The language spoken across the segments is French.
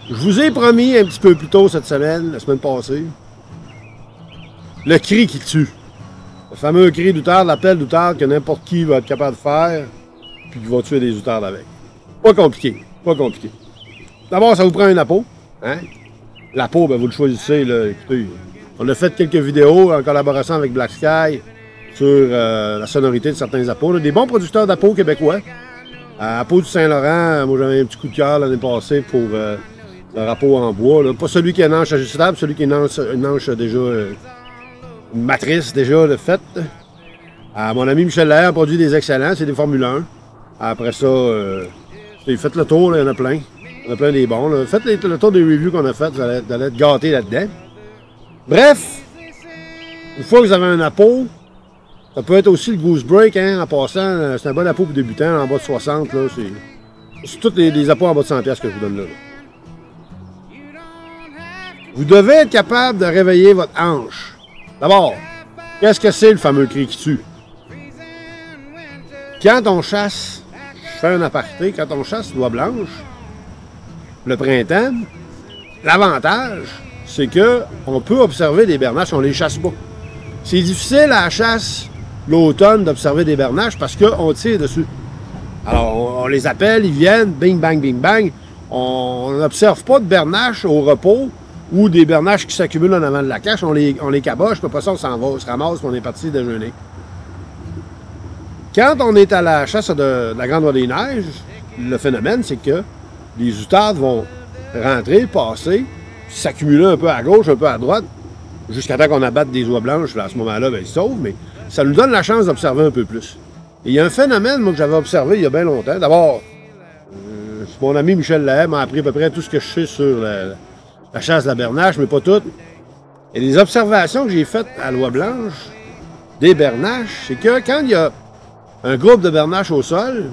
Je vous ai promis un petit peu plus tôt cette semaine, la semaine passée, le cri qui tue. Le fameux cri d'outarde, l'appel d'outarde que n'importe qui va être capable de faire, puis qui va tuer des outardes avec. Pas compliqué, pas compliqué. D'abord, ça vous prend un appôt. Hein? L'appôt, ben, vous le choisissez. Là. Écoutez, on a fait quelques vidéos en collaboration avec Black Sky sur la sonorité de certains appôts. Là. Des bons producteurs d'appôts québécois. À Appôt du Saint-Laurent, moi j'avais un petit coup de cœur l'année passée pour leur appôt en bois. Là. Pas celui qui a une anche ajustable, celui qui a une anche déjà, une matrice déjà de faite. Mon ami Michel Lair produit des excellents, c'est des Formule 1. Après ça, faites le tour, là, il y en a plein. Il y en a plein des bons. Là. Faites le tour des reviews qu'on a fait, vous allez être gâtés là-dedans. Bref, une fois que vous avez un appôt, ça peut être aussi le Goose Break, hein, en passant. C'est un bon appôt pour débutants, en bas de 60. C'est tous les appots en bas de 100$ que je vous donne là. Vous devez être capable de réveiller votre hanche. D'abord, qu'est-ce que c'est le fameux cri qui tue? Quand on chasse, je fais un aparté, quand on chasse l'oie blanche, le printemps, l'avantage, c'est qu'on peut observer des bernaches, on ne les chasse pas. C'est difficile à la chasse l'automne d'observer des bernaches parce qu'on tire dessus. Alors, on les appelle, ils viennent, bing, bang, bing, bang. On n'observe pas de bernaches au repos ou des bernaches qui s'accumulent en avant de la cache. On les caboche, puis après ça, on s'en va, on se ramasse, puis on est parti déjeuner. Quand on est à la chasse de la Grande Oie des Neiges, le phénomène, c'est que les outardes vont rentrer, passer, s'accumuler un peu à gauche, un peu à droite, jusqu'à temps qu'on abatte des oies blanches. Là, à ce moment-là, ben, ils se sauvent, mais ça nous donne la chance d'observer un peu plus. Et il y a un phénomène, moi, que j'avais observé il y a bien longtemps. D'abord, mon ami Michel Lahaye m'a appris à peu près tout ce que je sais sur la chasse de la bernache, mais pas tout. Et les observations que j'ai faites à l'oie blanche des bernaches, c'est que quand il y a un groupe de bernaches au sol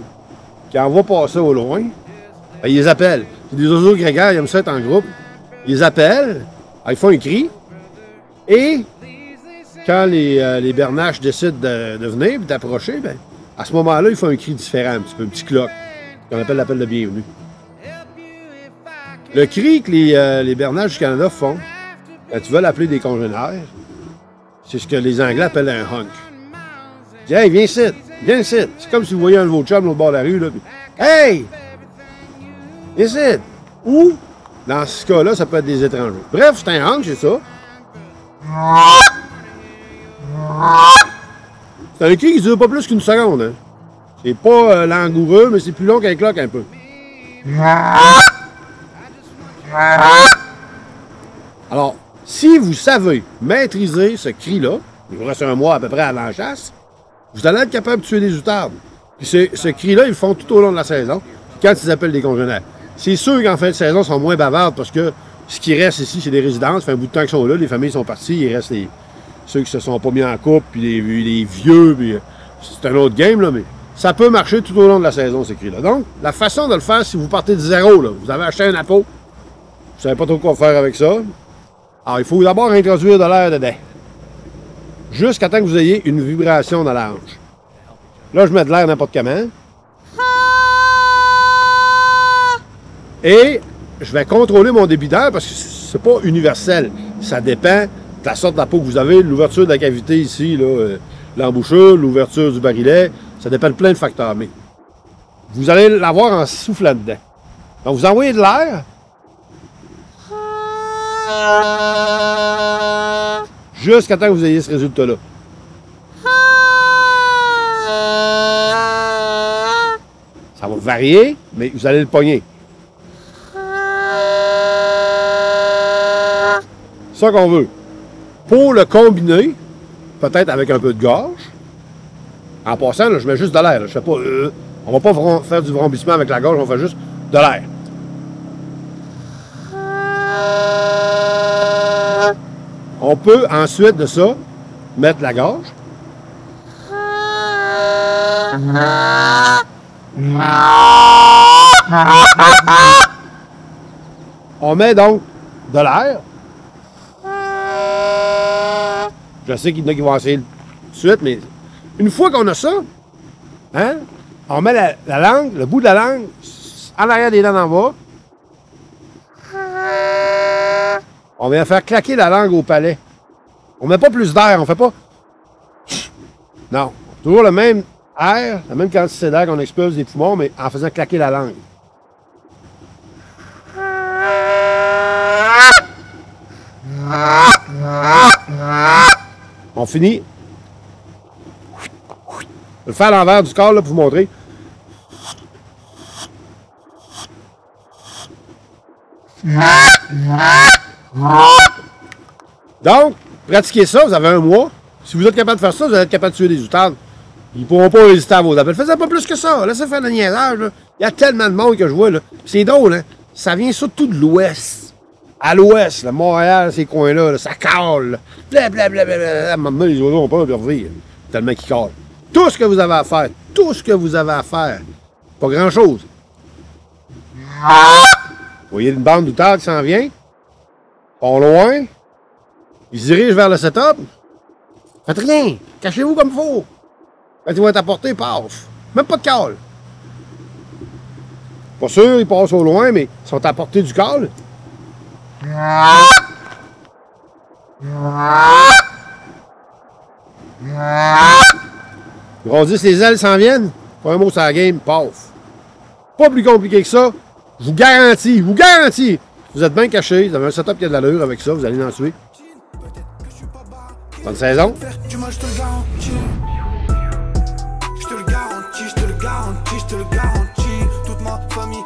qui en va passer au loin, ben, ils les appellent. C'est des oiseaux grégaires, ils aiment ça être en groupe. Ils les appellent, ils font un cri, et quand les bernaches décident de venir et d'approcher, ben, à ce moment-là, ils font un cri différent, un petit cloque, qu'on appelle l'appel de bienvenue. Le cri que les bernaches du Canada font, quand tu veux l'appeler des congénères, c'est ce que les Anglais appellent un honk. Dis, hey, viens ici, viens ici. C'est comme si vous voyez un nouveau chum au bord de la rue, là. Puis, hey! Viens ici. Ou, dans ce cas-là, ça peut être des étrangers. Bref, c'est un honk, c'est ça. C'est un cri qui ne dure pas plus qu'une seconde. Hein. C'est pas langoureux, mais c'est plus long qu'un cloque un peu. Alors, si vous savez maîtriser ce cri-là, il vous reste un mois à peu près avant la chasse, vous allez être capable de tuer des outardes. Puis ce cri-là, ils le font tout au long de la saison, quand ils appellent des congénères. C'est sûr qu'en fin de saison, ils sont moins bavards parce que ce qui reste ici, c'est des résidences. Ça fait un bout de temps qu'ils sont là, les familles sont parties, il reste ceux qui se sont pas mis en couple, puis les vieux, puis c'est un autre game, là, mais ça peut marcher tout au long de la saison, ces cris-là. Donc, la façon de le faire, si vous partez de zéro, là, vous avez acheté un appôt, vous ne savez pas trop quoi faire avec ça, alors il faut d'abord introduire de l'air dedans, jusqu'à temps que vous ayez une vibration dans la hanche. Là, je mets de l'air n'importe comment, et je vais contrôler mon débit d'air parce que c'est pas universel, ça dépend de la sorte d'appôt que vous avez, l'ouverture de la cavité ici, l'embouchure, l'ouverture du barillet, ça dépend de plein de facteurs. Mais vous allez l'avoir en soufflant dedans. Donc, vous envoyez de l'air jusqu'à temps que vous ayez ce résultat-là. Ça va varier, mais vous allez le pogner. C'est ça qu'on veut. Pour le combiner, peut-être avec un peu de gorge, en passant, là, je mets juste de l'air. Je fais pas, on va pas faire du vrombissement avec la gorge, on fait juste de l'air. On peut ensuite de ça mettre la gorge. On met donc de l'air. Je sais qu'il y en a qui vont essayer tout de suite, mais une fois qu'on a ça, hein, on met la langue, le bout de la langue, en arrière des dents en bas. On vient faire claquer la langue au palais. On met pas plus d'air, on fait pas... Non. Toujours le même air, la même quantité d'air qu'on expulse des poumons, mais en faisant claquer la langue. On finit. Je vais le faire à l'envers du corps là, pour vous montrer. Donc, pratiquez ça, vous avez un mois. Si vous êtes capable de faire ça, vous allez être capable de tuer des outardes. Ils ne pourront pas résister à vos appels. Faites pas plus que ça. Laissez faire le niaisage. Là. Il y a tellement de monde que je vois. C'est drôle, hein? Ça vient surtout de l'ouest. À l'ouest, là, Montréal, ces coins-là, là, ça cale. Blablabla. Maintenant, les oiseaux ont peur de revivre. Tellement qu'ils calent. Tout ce que vous avez à faire. Tout ce que vous avez à faire. Pas grand-chose. Vous voyez une bande d'outardes qui s'en vient. Pas loin. Ils se dirigent vers le setup. Faites rien. Cachez-vous comme il faut. Quand ils vont être à portée, paf. Même pas de cale. Pas sûr, ils passent au loin, mais ils sont à portée du cale. Ils grandissent les ailes, s'en viennent. Pas un mot sur la game, paf. Pas plus compliqué que ça. Je vous garantis, vous êtes bien cachés, vous avez un setup qui a de l'allure avec ça, vous allez en tuer. Bonne saison. Je te le garantis, toute ma famille